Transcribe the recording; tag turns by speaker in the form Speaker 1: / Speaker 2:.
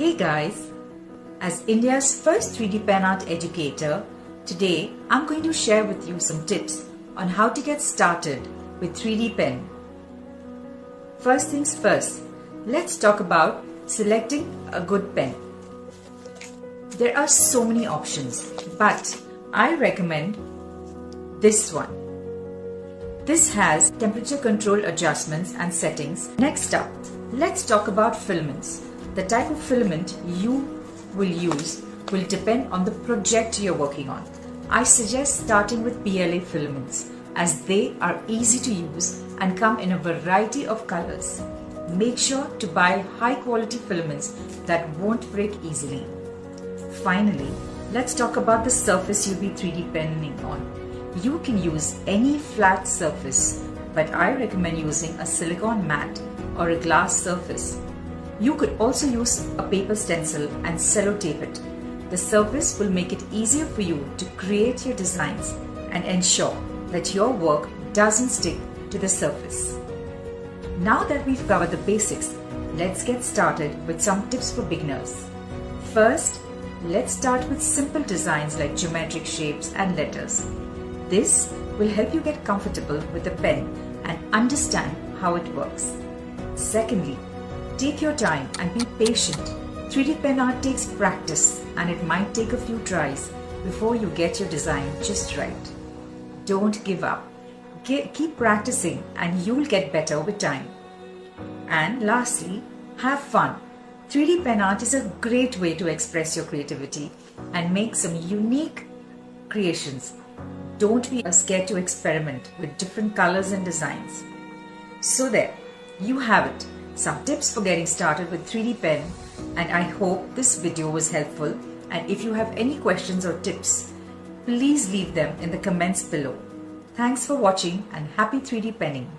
Speaker 1: Hey guys, as India's first 3D pen art educator, today I'm going to share with you some tips on how to get started with 3D pen. First things first, let's talk about selecting a good pen. There are so many options, but I recommend this one. This has temperature control adjustments and settings. Next up, let's talk about filaments. The type of filament you will use will depend on the project you're working on. I suggest starting with PLA filaments as they are easy to use and come in a variety of colors. Make sure to buy high quality filaments that won't break easily. Finally, let's talk about the surface you'll be 3D penning on. You can use any flat surface, but I recommend using a silicone mat or a glass surface. You could also use a paper stencil and sellotape it. The surface will make it easier for you to create your designs and ensure that your work doesn't stick to the surface. Now that we've covered the basics, let's get started with some tips for beginners. First, let's start with simple designs like geometric shapes and letters. This will help you get comfortable with the pen and understand how it works. Secondly, take your time and be patient. 3D pen art takes practice and it might take a few tries before you get your design just right. Don't give up. Keep practicing and you'll get better with time. And lastly, have fun. 3D pen art is a great way to express your creativity and make some unique creations. Don't be scared to experiment with different colors and designs. So there, you have it. Some tips for getting started with 3D pen, and I hope this video was helpful, and if you have any questions or tips, please leave them in the comments below. Thanks for watching and happy 3D penning.